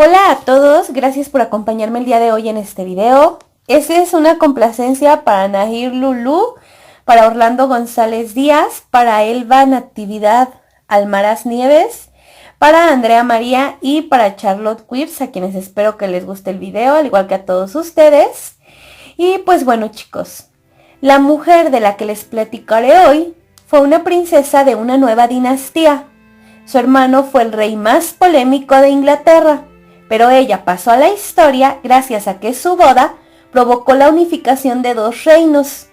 Hola a todos, gracias por acompañarme el día de hoy en este video. Esta es una complacencia para Nahir Lulú, para Orlando González Díaz, para Elba Natividad Almaraz Nieves, para Andrea María y para Charlotte Queers, a quienes espero que les guste el video, al igual que a todos ustedes. Y pues bueno chicos, la mujer de la que les platicaré hoy fue una princesa de una nueva dinastía. Su hermano fue el rey más polémico de Inglaterra, pero ella pasó a la historia gracias a que su boda provocó la unificación de dos reinos.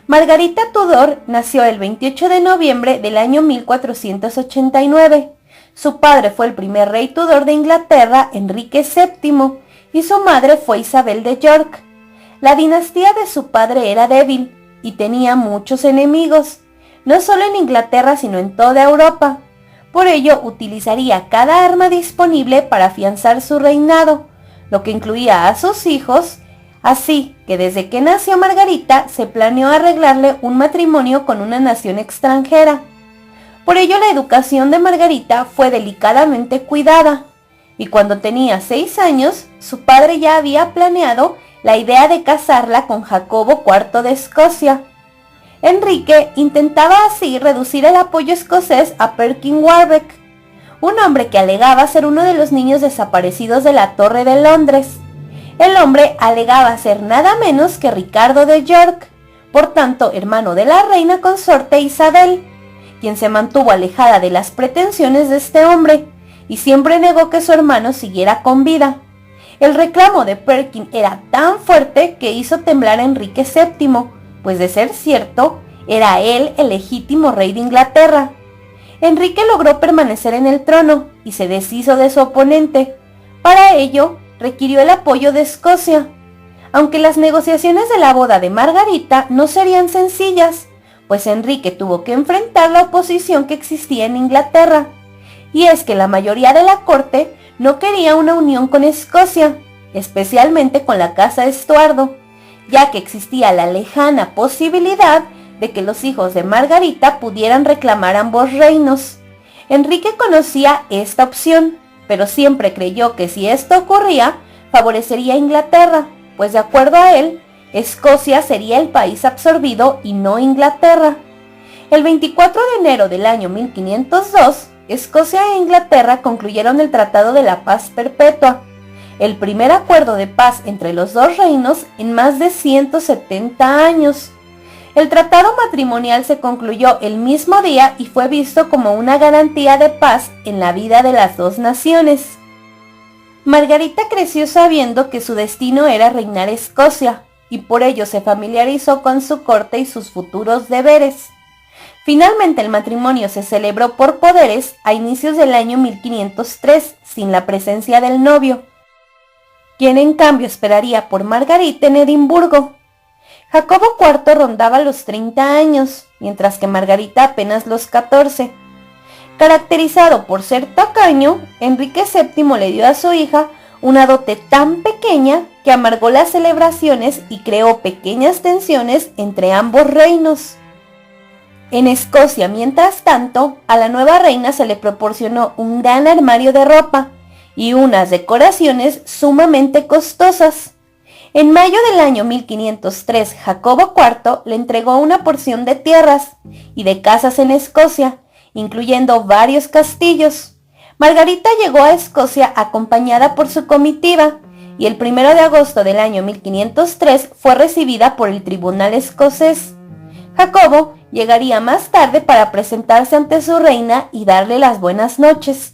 Margarita Tudor nació el 28 de noviembre del año 1489. Su padre fue el primer rey Tudor de Inglaterra, Enrique VII, y su madre fue Isabel de York. La dinastía de su padre era débil y tenía muchos enemigos, no solo en Inglaterra sino en toda Europa. Por ello, utilizaría cada arma disponible para afianzar su reinado, lo que incluía a sus hijos, así que desde que nació Margarita se planeó arreglarle un matrimonio con una nación extranjera. Por ello, la educación de Margarita fue delicadamente cuidada, y cuando tenía 6 años, su padre ya había planeado la idea de casarla con Jacobo IV de Escocia. Enrique intentaba así reducir el apoyo escocés a Perkin Warbeck, un hombre que alegaba ser uno de los niños desaparecidos de la Torre de Londres. El hombre alegaba ser nada menos que Ricardo de York, por tanto hermano de la reina consorte Isabel, quien se mantuvo alejada de las pretensiones de este hombre y siempre negó que su hermano siguiera con vida. El reclamo de Perkin era tan fuerte que hizo temblar a Enrique VII, pues de ser cierto, era él el legítimo rey de Inglaterra. Enrique logró permanecer en el trono y se deshizo de su oponente. Para ello, requirió el apoyo de Escocia. Aunque las negociaciones de la boda de Margarita no serían sencillas, pues Enrique tuvo que enfrentar la oposición que existía en Inglaterra. Y es que la mayoría de la corte no quería una unión con Escocia, especialmente con la casa Estuardo, ya que existía la lejana posibilidad de que los hijos de Margarita pudieran reclamar ambos reinos. Enrique conocía esta opción, pero siempre creyó que si esto ocurría, favorecería a Inglaterra, pues de acuerdo a él, Escocia sería el país absorbido y no Inglaterra. El 24 de enero del año 1502, Escocia e Inglaterra concluyeron el Tratado de la Paz Perpetua, el primer acuerdo de paz entre los dos reinos en más de 170 años. El tratado matrimonial se concluyó el mismo día y fue visto como una garantía de paz en la vida de las dos naciones. Margarita creció sabiendo que su destino era reinar Escocia, y por ello se familiarizó con su corte y sus futuros deberes. Finalmente el matrimonio se celebró por poderes a inicios del año 1503, sin la presencia del novio, quien en cambio esperaría por Margarita en Edimburgo. Jacobo IV rondaba los 30 años, mientras que Margarita apenas los 14. Caracterizado por ser tacaño, Enrique VII le dio a su hija una dote tan pequeña que amargó las celebraciones y creó pequeñas tensiones entre ambos reinos. En Escocia, mientras tanto, a la nueva reina se le proporcionó un gran armario de ropa y unas decoraciones sumamente costosas. En mayo del año 1503, Jacobo IV le entregó una porción de tierras y de casas en Escocia, incluyendo varios castillos. Margarita llegó a Escocia acompañada por su comitiva, y el 1 de agosto del año 1503 fue recibida por el tribunal escocés. Jacobo llegaría más tarde para presentarse ante su reina y darle las buenas noches.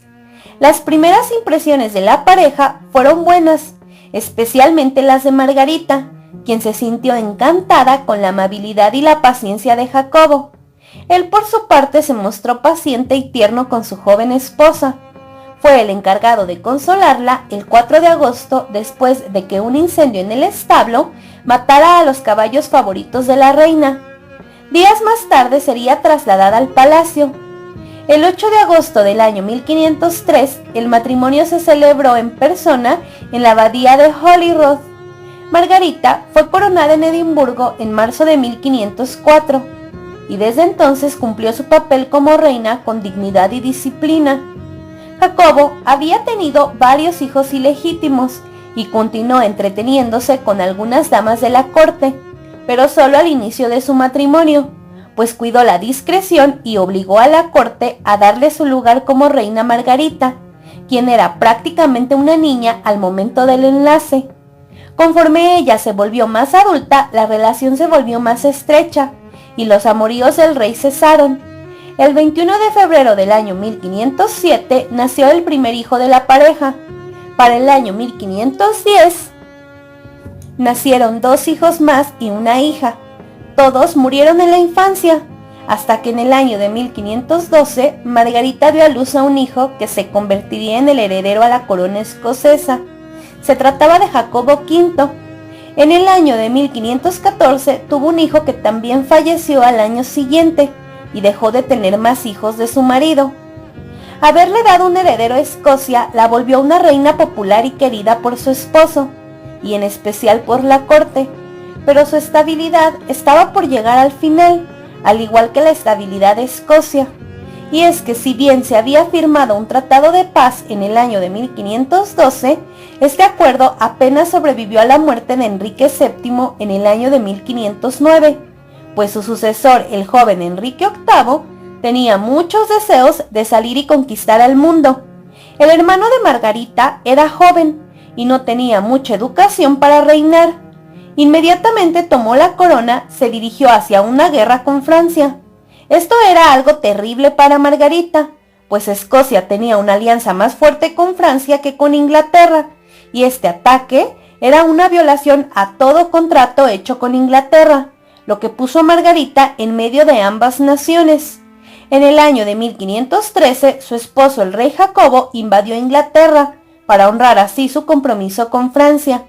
Las primeras impresiones de la pareja fueron buenas, especialmente las de Margarita, quien se sintió encantada con la amabilidad y la paciencia de Jacobo. Él por su parte se mostró paciente y tierno con su joven esposa. Fue el encargado de consolarla el 4 de agosto después de que un incendio en el establo matara a los caballos favoritos de la reina. Días más tarde sería trasladada al palacio. El 8 de agosto del año 1503, el matrimonio se celebró en persona en la abadía de Holyrood. Margarita fue coronada en Edimburgo en marzo de 1504, y desde entonces cumplió su papel como reina con dignidad y disciplina. Jacobo había tenido varios hijos ilegítimos y continuó entreteniéndose con algunas damas de la corte, pero solo al inicio de su matrimonio, pues cuidó la discreción y obligó a la corte a darle su lugar como reina Margarita, quien era prácticamente una niña al momento del enlace. Conforme ella se volvió más adulta, la relación se volvió más estrecha y los amoríos del rey cesaron. El 21 de febrero del año 1507 nació el primer hijo de la pareja. Para el año 1510 nacieron 2 hijos más y una hija. Todos murieron en la infancia, hasta que en el año de 1512 Margarita dio a luz a un hijo que se convertiría en el heredero a la corona escocesa. Se trataba de Jacobo V. En el año de 1514 tuvo un hijo que también falleció al año siguiente y dejó de tener más hijos de su marido. Haberle dado un heredero a Escocia la volvió una reina popular y querida por su esposo, y en especial por la corte, pero su estabilidad estaba por llegar al final, al igual que la estabilidad de Escocia. Y es que si bien se había firmado un tratado de paz en el año de 1512, este acuerdo apenas sobrevivió a la muerte de Enrique VII en el año de 1509, pues su sucesor, el joven Enrique VIII, tenía muchos deseos de salir y conquistar al mundo. El hermano de Margarita era joven y no tenía mucha educación para reinar. Inmediatamente tomó la corona, se dirigió hacia una guerra con Francia. Esto era algo terrible para Margarita, pues Escocia tenía una alianza más fuerte con Francia que con Inglaterra, y este ataque era una violación a todo contrato hecho con Inglaterra, lo que puso a Margarita en medio de ambas naciones. En el año de 1513, su esposo el rey Jacobo invadió Inglaterra, para honrar así su compromiso con Francia.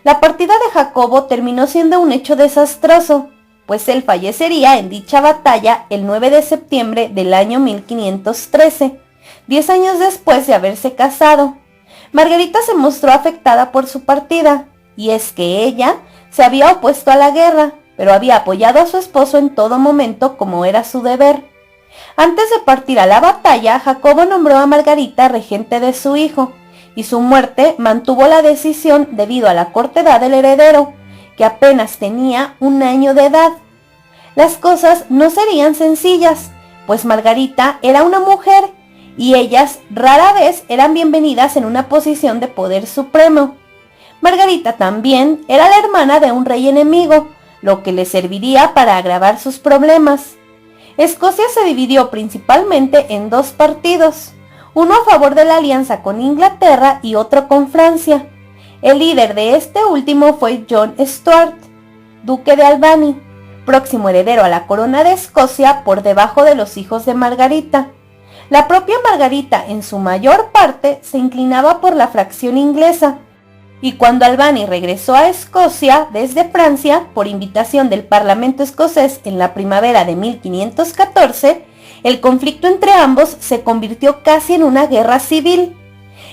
La partida de Jacobo terminó siendo un hecho desastroso, pues él fallecería en dicha batalla el 9 de septiembre del año 1513, 10 años después de haberse casado. Margarita se mostró afectada por su partida, y es que ella se había opuesto a la guerra, pero había apoyado a su esposo en todo momento como era su deber. Antes de partir a la batalla, Jacobo nombró a Margarita regente de su hijo, y su muerte mantuvo la decisión debido a la corta edad del heredero, que apenas tenía 1 año de edad. Las cosas no serían sencillas, pues Margarita era una mujer, y ellas rara vez eran bienvenidas en una posición de poder supremo. Margarita también era la hermana de un rey enemigo, lo que le serviría para agravar sus problemas. Escocia se dividió principalmente en 2 partidos, uno a favor de la alianza con Inglaterra y otro con Francia. El líder de este último fue John Stuart, duque de Albany, próximo heredero a la corona de Escocia por debajo de los hijos de Margarita. La propia Margarita en su mayor parte se inclinaba por la fracción inglesa, y cuando Albany regresó a Escocia desde Francia por invitación del Parlamento escocés en la primavera de 1514, el conflicto entre ambos se convirtió casi en una guerra civil.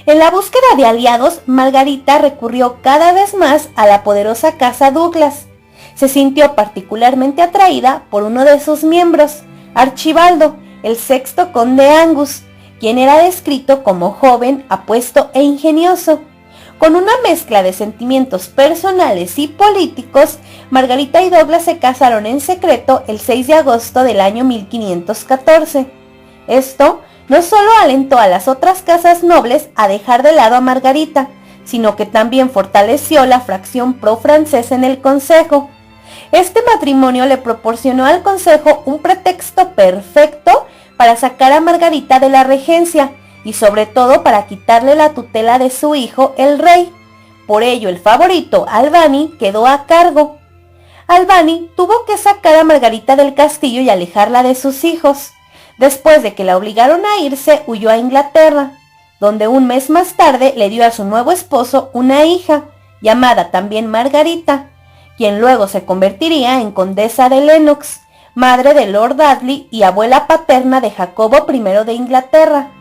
En la búsqueda de aliados, Margarita recurrió cada vez más a la poderosa casa Douglas. Se sintió particularmente atraída por uno de sus miembros, Archibaldo, el 6º conde Angus, quien era descrito como joven, apuesto e ingenioso. Con una mezcla de sentimientos personales y políticos, Margarita y Douglas se casaron en secreto el 6 de agosto del año 1514. Esto no solo alentó a las otras casas nobles a dejar de lado a Margarita, sino que también fortaleció la fracción pro-francesa en el consejo. Este matrimonio le proporcionó al consejo un pretexto perfecto para sacar a Margarita de la regencia, y sobre todo para quitarle la tutela de su hijo, el rey. Por ello, el favorito, Albany, quedó a cargo. Albany tuvo que sacar a Margarita del castillo y alejarla de sus hijos. Después de que la obligaron a irse, huyó a Inglaterra, donde un mes más tarde le dio a su nuevo esposo una hija, llamada también Margarita, quien luego se convertiría en condesa de Lennox, madre de Lord Dudley y abuela paterna de Jacobo I de Inglaterra.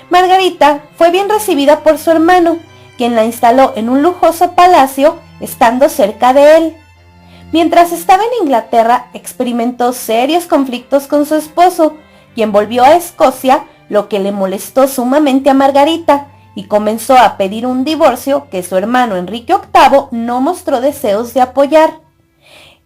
Margarita fue bien recibida por su hermano, quien la instaló en un lujoso palacio, estando cerca de él. Mientras estaba en Inglaterra, experimentó serios conflictos con su esposo, quien volvió a Escocia lo que le molestó sumamente a Margarita y comenzó a pedir un divorcio que su hermano Enrique VIII no mostró deseos de apoyar.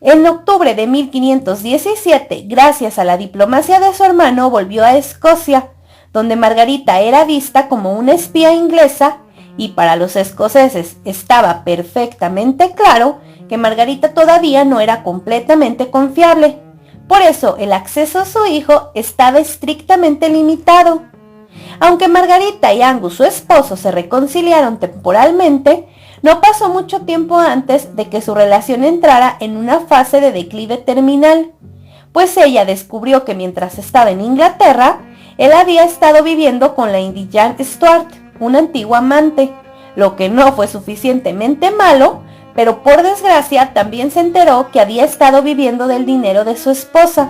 En octubre de 1517, gracias a la diplomacia de su hermano, volvió a Escocia, donde Margarita era vista como una espía inglesa y para los escoceses estaba perfectamente claro que Margarita todavía no era completamente confiable. Por eso el acceso a su hijo estaba estrictamente limitado. Aunque Margarita y Angus, su esposo, se reconciliaron temporalmente, no pasó mucho tiempo antes de que su relación entrara en una fase de declive terminal, pues ella descubrió que mientras estaba en Inglaterra, él había estado viviendo con la Indian Stuart, una antigua amante, lo que no fue suficientemente malo, pero por desgracia también se enteró que había estado viviendo del dinero de su esposa.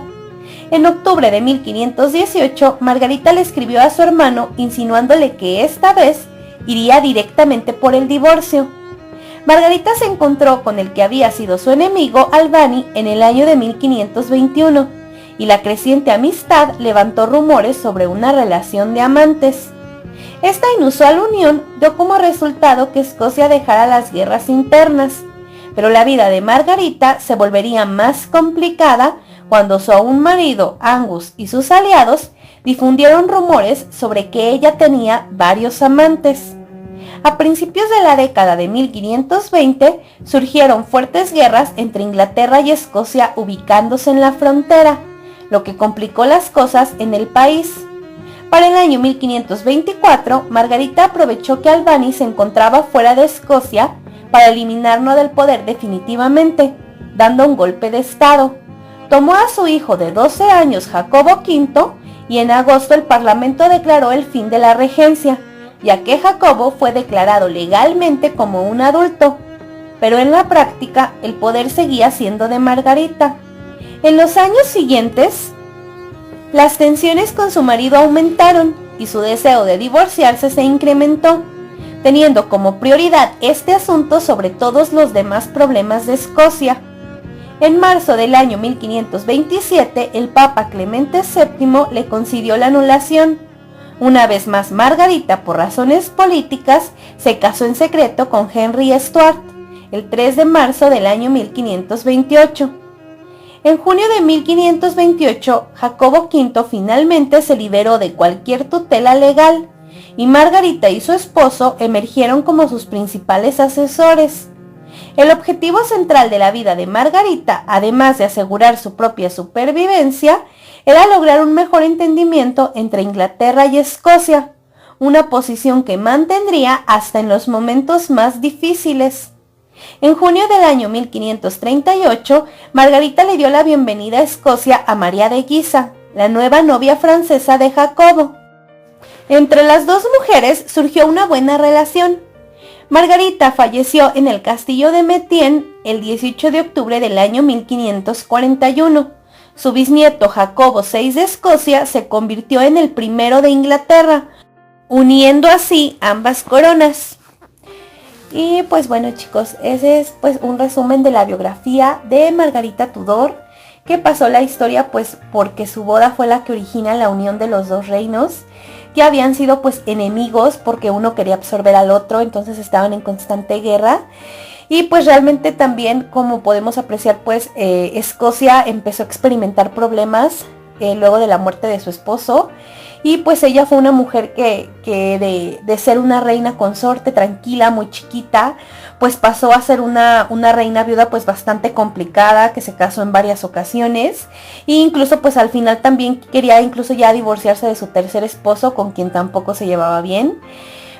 En octubre de 1518, Margarita le escribió a su hermano insinuándole que esta vez iría directamente por el divorcio. Margarita se encontró con el que había sido su enemigo, Albany, en el año de 1521, y la creciente amistad levantó rumores sobre una relación de amantes. Esta inusual unión dio como resultado que Escocia dejara las guerras internas, pero la vida de Margarita se volvería más complicada cuando su aún marido, Angus, y sus aliados difundieron rumores sobre que ella tenía varios amantes. A principios de la década de 1520 surgieron fuertes guerras entre Inglaterra y Escocia ubicándose en la frontera, lo que complicó las cosas en el país. Para el año 1524, Margarita aprovechó que Albany se encontraba fuera de Escocia para eliminarlo del poder definitivamente, dando un golpe de estado. Tomó a su hijo de 12 años, Jacobo V, y en agosto el Parlamento declaró el fin de la regencia, ya que Jacobo fue declarado legalmente como un adulto, pero en la práctica el poder seguía siendo de Margarita. En los años siguientes, las tensiones con su marido aumentaron y su deseo de divorciarse se incrementó, teniendo como prioridad este asunto sobre todos los demás problemas de Escocia. En marzo del año 1527, el Papa Clemente VII le concedió la anulación. Una vez más, Margarita, por razones políticas, se casó en secreto con Henry Stuart, el 3 de marzo del año 1528. En junio de 1528, Jacobo V finalmente se liberó de cualquier tutela legal, y Margarita y su esposo emergieron como sus principales asesores. El objetivo central de la vida de Margarita, además de asegurar su propia supervivencia, era lograr un mejor entendimiento entre Inglaterra y Escocia, una posición que mantendría hasta en los momentos más difíciles. En junio del año 1538, Margarita le dio la bienvenida a Escocia a María de Guisa, la nueva novia francesa de Jacobo. Entre las dos mujeres surgió una buena relación. Margarita falleció en el castillo de Methuen el 18 de octubre del año 1541. Su bisnieto Jacobo VI de Escocia se convirtió en el primero de Inglaterra, uniendo así ambas coronas. Y pues bueno, chicos, ese es pues un resumen de la biografía de Margarita Tudor, que pasó la historia pues porque su boda fue la que origina la unión de los dos reinos, que habían sido pues enemigos porque uno quería absorber al otro, entonces estaban en constante guerra. Y pues realmente también, como podemos apreciar, pues Escocia empezó a experimentar problemas luego de la muerte de su esposo. Y pues ella fue una mujer que de ser una reina consorte tranquila, muy chiquita, pues pasó a ser una reina viuda pues bastante complicada, que se casó en varias ocasiones. E incluso pues al final también quería incluso ya divorciarse de su tercer esposo, con quien tampoco se llevaba bien.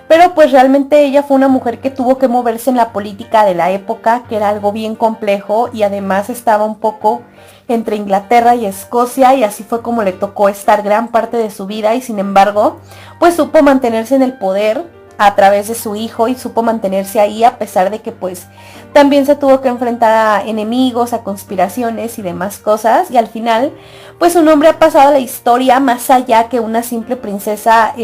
Pero pues realmente ella fue una mujer que tuvo que moverse en la política de la época, que era algo bien complejo, y además estaba un poco entre Inglaterra y Escocia, y así fue como le tocó estar gran parte de su vida, y sin embargo pues supo mantenerse en el poder a través de su hijo, y supo mantenerse ahí a pesar de que pues también se tuvo que enfrentar a enemigos, a conspiraciones y demás cosas, y al final pues su nombre ha pasado a la historia más allá que una simple princesa,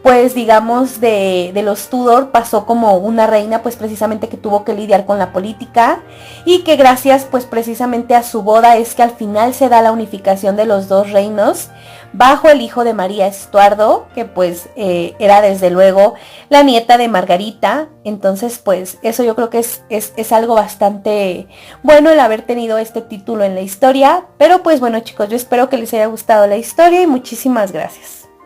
pues digamos de los Tudor, pasó como una reina pues precisamente que tuvo que lidiar con la política, y que gracias pues precisamente a su boda es que al final se da la unificación de los dos reinos bajo el hijo de María Estuardo, que pues era desde luego la nieta de Margarita. Entonces pues eso yo creo que es algo bastante bueno el haber tenido este título en la historia. Pero pues bueno chicos, yo espero que les haya gustado la historia y muchísimas gracias.